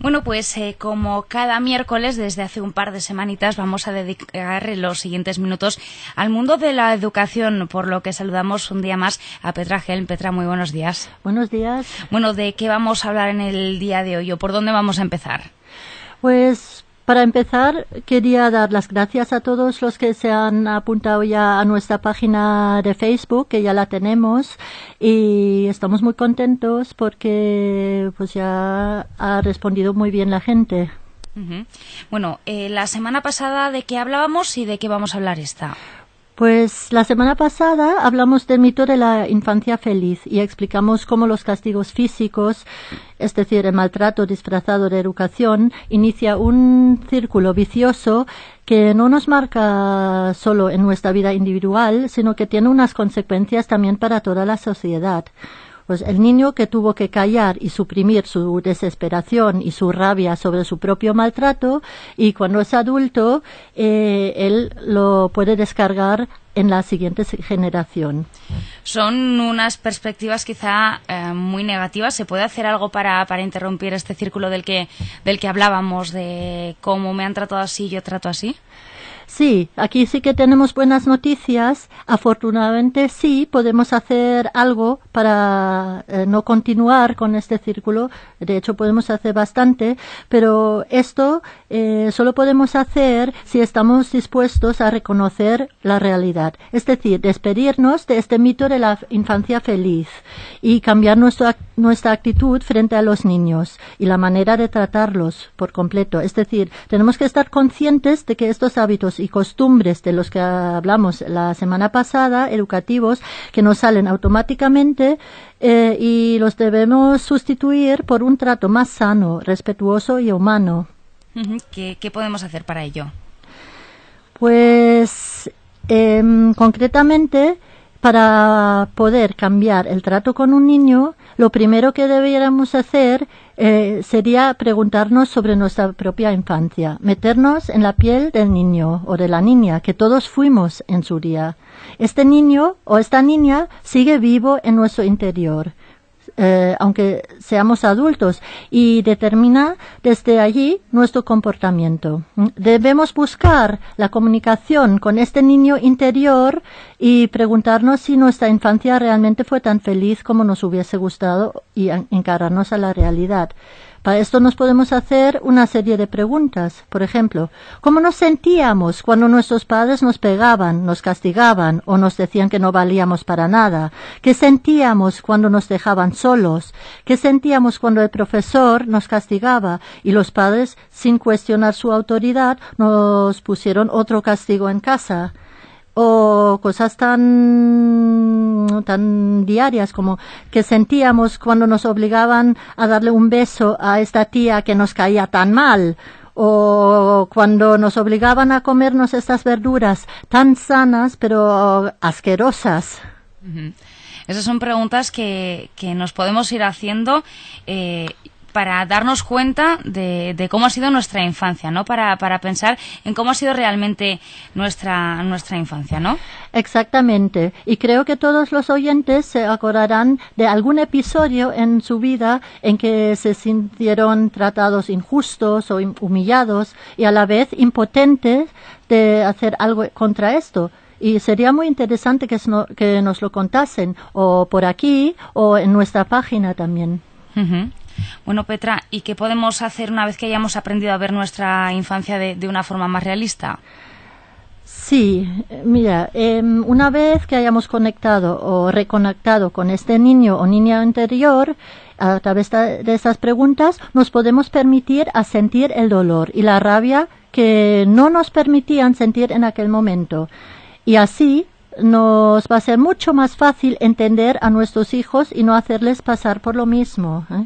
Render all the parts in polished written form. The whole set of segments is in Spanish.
Bueno, pues como cada miércoles desde hace un par de semanitas vamos a dedicar los siguientes minutos al mundo de la educación, por lo que saludamos un día más a Petra Helm. Petra, muy buenos días. Buenos días. Bueno, ¿de qué vamos a hablar en el día de hoy o por dónde vamos a empezar? Pues para empezar quería dar las gracias a todos los que se han apuntado ya a nuestra página de Facebook, que ya la tenemos, y estamos muy contentos porque pues ya ha respondido muy bien la gente. Uh-huh. Bueno, la semana pasada ¿de qué hablábamos y de qué vamos a hablar esta? Pues la semana pasada hablamos del mito de la infancia feliz y explicamos cómo los castigos físicos, es decir, el maltrato disfrazado de educación, inicia un círculo vicioso que no nos marca solo en nuestra vida individual, sino que tiene unas consecuencias también para toda la sociedad. Pues el niño que tuvo que callar y suprimir su desesperación y su rabia sobre su propio maltrato, y cuando es adulto, él lo puede descargar en la siguiente generación. Son unas perspectivas quizá muy negativas. ¿Se puede hacer algo para interrumpir este círculo del que hablábamos, de cómo me han tratado así, yo trato así? Sí, aquí sí que tenemos buenas noticias. Afortunadamente sí podemos hacer algo para no continuar con este círculo. De hecho podemos hacer bastante, pero esto solo podemos hacer si estamos dispuestos a reconocer la realidad. Es decir, despedirnos de este mito de la infancia feliz y cambiar nuestra actitud frente a los niños y la manera de tratarlos por completo. Es decir, tenemos que estar conscientes de que estos hábitos y costumbres de los que hablamos la semana pasada, educativos, que nos salen automáticamente y los debemos sustituir por un trato más sano, respetuoso y humano. ¿Qué podemos hacer para ello? Pues concretamente, para poder cambiar el trato con un niño, lo primero que debiéramos hacer sería preguntarnos sobre nuestra propia infancia, meternos en la piel del niño o de la niña, que todos fuimos en su día. Este niño o esta niña sigue vivo en nuestro interior, aunque seamos adultos, y determina desde allí nuestro comportamiento. Debemos buscar la comunicación con este niño interior y preguntarnos si nuestra infancia realmente fue tan feliz como nos hubiese gustado y encararnos a la realidad. Para esto nos podemos hacer una serie de preguntas. Por ejemplo, ¿cómo nos sentíamos cuando nuestros padres nos pegaban, nos castigaban o nos decían que no valíamos para nada? ¿Qué sentíamos cuando nos dejaban solos? ¿Qué sentíamos cuando el profesor nos castigaba y los padres, sin cuestionar su autoridad, nos pusieron otro castigo en casa? O cosas tan diarias como que sentíamos cuando nos obligaban a darle un beso a esta tía que nos caía tan mal, o cuando nos obligaban a comernos estas verduras tan sanas pero asquerosas. Uh-huh. Esas son preguntas que nos podemos ir haciendo para darnos cuenta de cómo ha sido nuestra infancia, ¿no? Para pensar en cómo ha sido realmente nuestra infancia, ¿no? Exactamente. Y creo que todos los oyentes se acordarán de algún episodio en su vida en que se sintieron tratados injustos o humillados y a la vez impotentes de hacer algo contra esto. Y sería muy interesante que nos lo contasen, o por aquí o en nuestra página también. Uh-huh. Bueno, Petra, ¿y qué podemos hacer una vez que hayamos aprendido a ver nuestra infancia de una forma más realista? Sí, mira, una vez que hayamos conectado o reconectado con este niño o niña interior, a través de estas preguntas, nos podemos permitir a sentir el dolor y la rabia que no nos permitían sentir en aquel momento. Y así nos va a ser mucho más fácil entender a nuestros hijos y no hacerles pasar por lo mismo, ¿eh?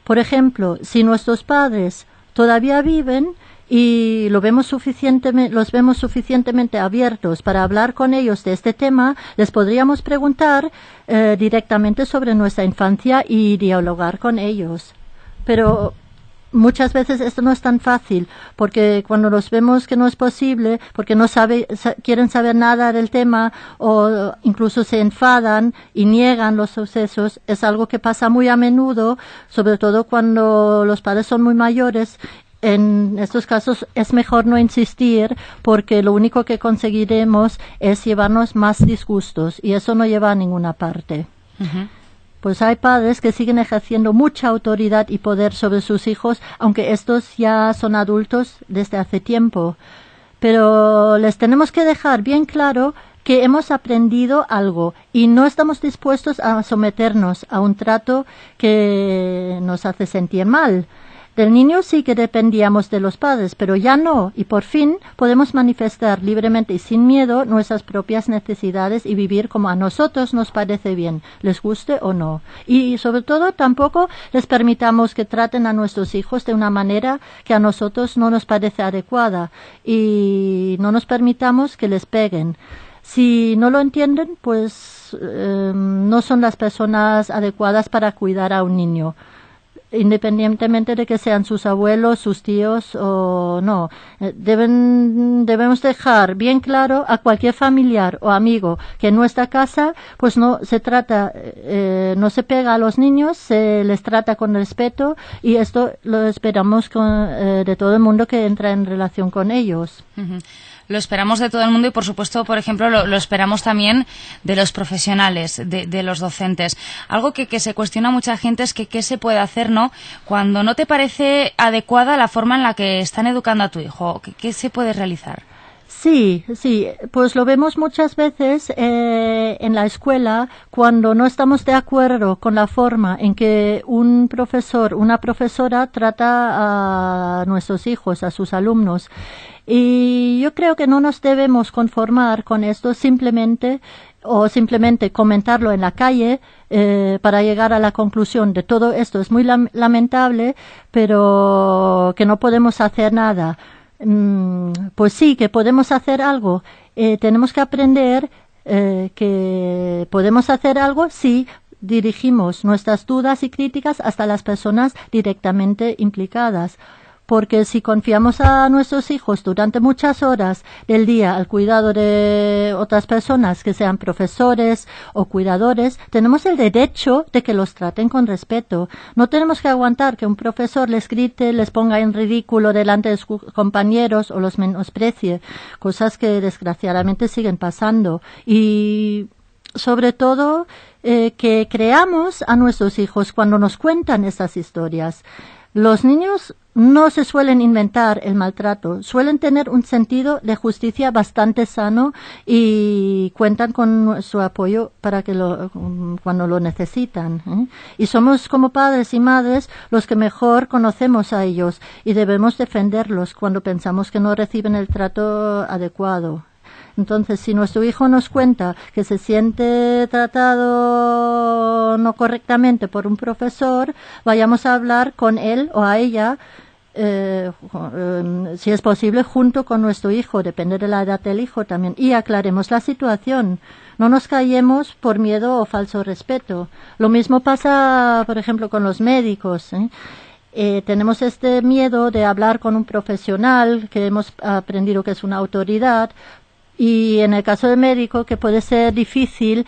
Por ejemplo, si nuestros padres todavía viven y los vemos suficientemente abiertos para hablar con ellos de este tema, les podríamos preguntar directamente sobre nuestra infancia y dialogar con ellos. Pero muchas veces esto no es tan fácil, porque cuando los vemos que no es posible, porque no quieren saber nada del tema o incluso se enfadan y niegan los sucesos, es algo que pasa muy a menudo, sobre todo cuando los padres son muy mayores. En estos casos es mejor no insistir porque lo único que conseguiremos es llevarnos más disgustos y eso no lleva a ninguna parte. Uh-huh. Pues hay padres que siguen ejerciendo mucha autoridad y poder sobre sus hijos, aunque estos ya son adultos desde hace tiempo. Pero les tenemos que dejar bien claro que hemos aprendido algo y no estamos dispuestos a someternos a un trato que nos hace sentir mal. Del niño sí que dependíamos de los padres, pero ya no, y por fin podemos manifestar libremente y sin miedo nuestras propias necesidades y vivir como a nosotros nos parece bien, les guste o no. Y sobre todo tampoco les permitamos que traten a nuestros hijos de una manera que a nosotros no nos parece adecuada y no nos permitamos que les peguen. Si no lo entienden, pues no son las personas adecuadas para cuidar a un niño, independientemente de que sean sus abuelos, sus tíos o no. Debemos dejar bien claro a cualquier familiar o amigo que en nuestra casa pues no se trata, no se pega a los niños, se les trata con respeto y esto lo esperamos de todo el mundo que entra en relación con ellos. Uh-huh. Lo esperamos de todo el mundo y, por supuesto, por ejemplo, lo esperamos también de los profesionales, de los docentes. Algo que se cuestiona mucha gente es que qué se puede hacer, ¿no? Cuando no te parece adecuada la forma en la que están educando a tu hijo, ¿qué se puede realizar? Sí, pues lo vemos muchas veces en la escuela cuando no estamos de acuerdo con la forma en que un profesor, una profesora trata a nuestros hijos, a sus alumnos. Y yo creo que no nos debemos conformar con esto simplemente comentarlo en la calle para llegar a la conclusión de todo esto es muy lamentable, pero que no podemos hacer nada. Pues sí, que podemos hacer algo. Tenemos que aprender que podemos hacer algo si dirigimos nuestras dudas y críticas hasta las personas directamente implicadas. Porque si confiamos a nuestros hijos durante muchas horas del día al cuidado de otras personas, que sean profesores o cuidadores, tenemos el derecho de que los traten con respeto. No tenemos que aguantar que un profesor les grite, les ponga en ridículo delante de sus compañeros o los menosprecie, cosas que desgraciadamente siguen pasando. Y sobre todo que creamos a nuestros hijos cuando nos cuentan estas historias. Los niños no se suelen inventar el maltrato, suelen tener un sentido de justicia bastante sano y cuentan con su apoyo para que cuando lo necesitan, ¿eh? Y somos como padres y madres los que mejor conocemos a ellos y debemos defenderlos cuando pensamos que no reciben el trato adecuado. Entonces, si nuestro hijo nos cuenta que se siente tratado no correctamente por un profesor, vayamos a hablar con él o a ella, si es posible, junto con nuestro hijo, depende de la edad del hijo también, y aclaremos la situación. No nos callemos por miedo o falso respeto. Lo mismo pasa, por ejemplo, con los médicos, tenemos este miedo de hablar con un profesional que hemos aprendido que es una autoridad. Y en el caso del médico, que puede ser difícil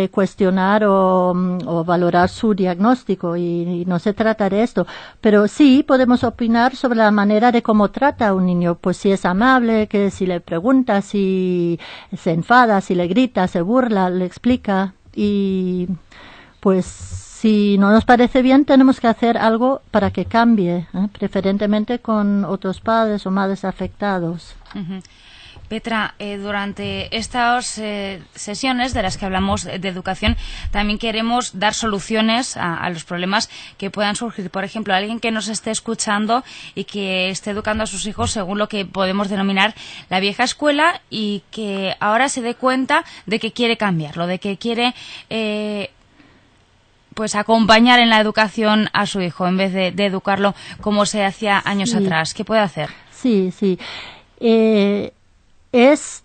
cuestionar o valorar su diagnóstico, y no se trata de esto, pero sí podemos opinar sobre la manera de cómo trata a un niño, pues si es amable, que si le pregunta, si se enfada, si le grita, se burla, le explica, y pues si no nos parece bien tenemos que hacer algo para que cambie, preferentemente con otros padres o madres afectados. Uh-huh. Petra, durante estas sesiones de las que hablamos de educación, también queremos dar soluciones a los problemas que puedan surgir. Por ejemplo, alguien que nos esté escuchando y que esté educando a sus hijos según lo que podemos denominar la vieja escuela y que ahora se dé cuenta de que quiere cambiarlo, de que quiere pues acompañar en la educación a su hijo en vez de educarlo como se hacía años atrás. ¿Qué puede hacer? Sí. Es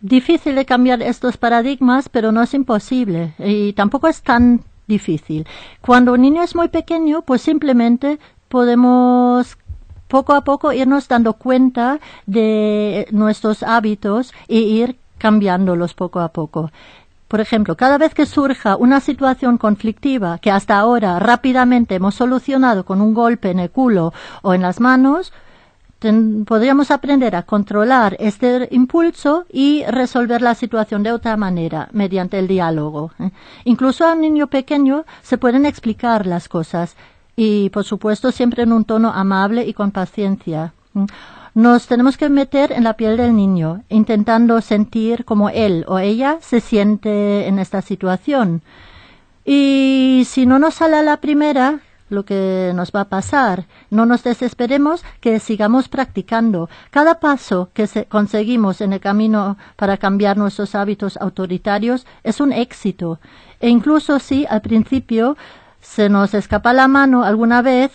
difícil de cambiar estos paradigmas, pero no es imposible y tampoco es tan difícil. Cuando un niño es muy pequeño, pues simplemente podemos poco a poco irnos dando cuenta de nuestros hábitos e ir cambiándolos poco a poco. Por ejemplo, cada vez que surja una situación conflictiva que hasta ahora rápidamente hemos solucionado con un golpe en el culo o en las manos, podríamos aprender a controlar este impulso y resolver la situación de otra manera, mediante el diálogo. Incluso a un niño pequeño se pueden explicar las cosas y, por supuesto, siempre en un tono amable y con paciencia. Nos tenemos que meter en la piel del niño, intentando sentir cómo él o ella se siente en esta situación. Y si no nos sale a la primera, lo que nos va a pasar, no nos desesperemos, que sigamos practicando. Cada paso que conseguimos en el camino para cambiar nuestros hábitos autoritarios es un éxito. E incluso si al principio se nos escapa la mano alguna vez,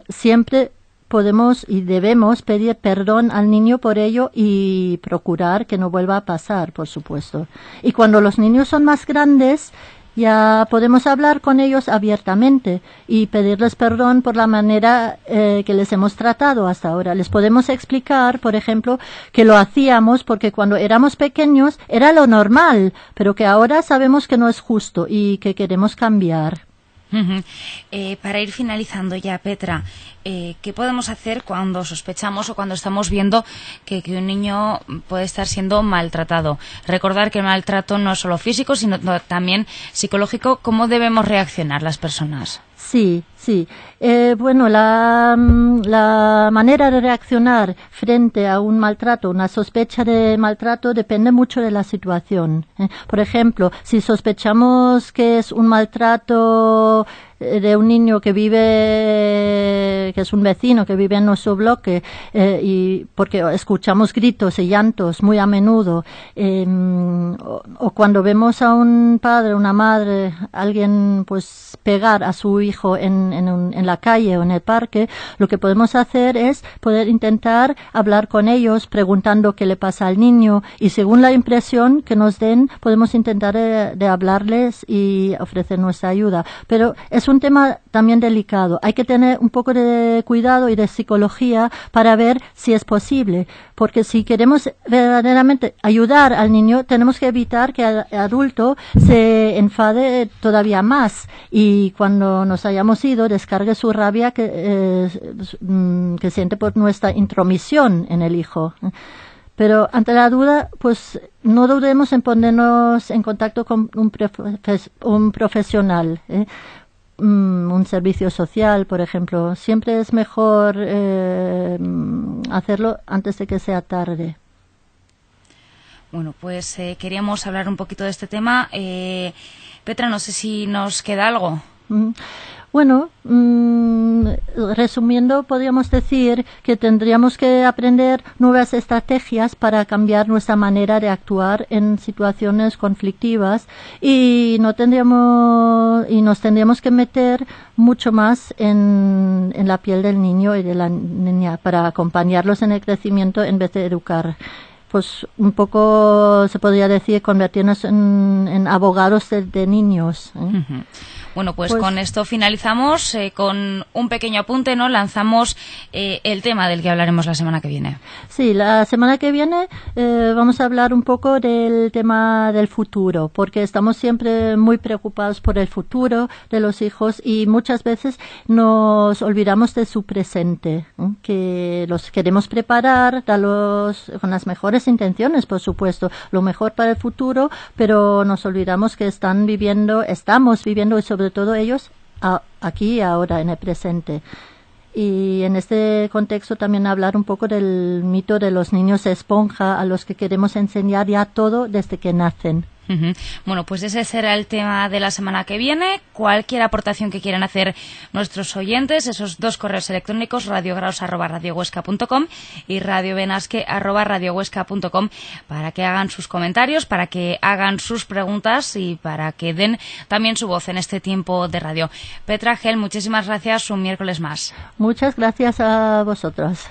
siempre podemos y debemos pedir perdón al niño por ello y procurar que no vuelva a pasar, por supuesto. Y cuando los niños son más grandes, ya podemos hablar con ellos abiertamente y pedirles perdón por la manera que les hemos tratado hasta ahora. Les podemos explicar, por ejemplo, que lo hacíamos porque cuando éramos pequeños era lo normal, pero que ahora sabemos que no es justo y que queremos cambiar. Para ir finalizando ya, Petra, ¿qué podemos hacer cuando sospechamos o cuando estamos viendo que un niño puede estar siendo maltratado? Recordar que el maltrato no es solo físico, sino también psicológico. ¿Cómo debemos reaccionar las personas? Sí. Bueno, la manera de reaccionar frente a un maltrato, una sospecha de maltrato, depende mucho de la situación. Por ejemplo, si sospechamos que es un maltrato de un niño que es un vecino que vive en nuestro bloque, y porque escuchamos gritos y llantos muy a menudo, o cuando vemos a un padre, una madre, alguien pues pegar a su hijo en la calle o en el parque, lo que podemos hacer es poder intentar hablar con ellos preguntando qué le pasa al niño y según la impresión que nos den podemos intentar de hablarles y ofrecer nuestra ayuda. Pero es un tema también delicado. Hay que tener un poco de cuidado y de psicología para ver si es posible, porque si queremos verdaderamente ayudar al niño, tenemos que evitar que el adulto se enfade todavía más y cuando nos hayamos ido descargue su rabia que siente por nuestra intromisión en el hijo. Pero ante la duda, pues no dudemos en ponernos en contacto con un profesional, un servicio social, por ejemplo. Siempre es mejor hacerlo antes de que sea tarde. Bueno, pues queríamos hablar un poquito de este tema. Petra, no sé si nos queda algo. Bueno, resumiendo, podríamos decir que tendríamos que aprender nuevas estrategias para cambiar nuestra manera de actuar en situaciones conflictivas y nos tendríamos que meter mucho más en la piel del niño y de la niña para acompañarlos en el crecimiento en vez de educar. Pues un poco se podría decir convertirnos en abogados de niños. Bueno, pues con esto finalizamos con un pequeño apunte, ¿no? Lanzamos el tema del que hablaremos la semana que viene. Sí, la semana que viene vamos a hablar un poco del tema del futuro, porque estamos siempre muy preocupados por el futuro de los hijos y muchas veces nos olvidamos de su presente, que los queremos preparar, darlos con las mejores intenciones, por supuesto, lo mejor para el futuro, pero nos olvidamos que estamos viviendo y sobre todo ellos aquí y ahora, en el presente. Y en este contexto también hablar un poco del mito de los niños esponja a los que queremos enseñar ya todo desde que nacen. Bueno, pues ese será el tema de la semana que viene. Cualquier aportación que quieran hacer nuestros oyentes, esos dos correos electrónicos, radiograus@radiohuesca.com y radiobenasque@radiohuesca.com, para que hagan sus comentarios, para que hagan sus preguntas y para que den también su voz en este tiempo de radio. Petra Gel, muchísimas gracias un miércoles más. Muchas gracias a vosotros.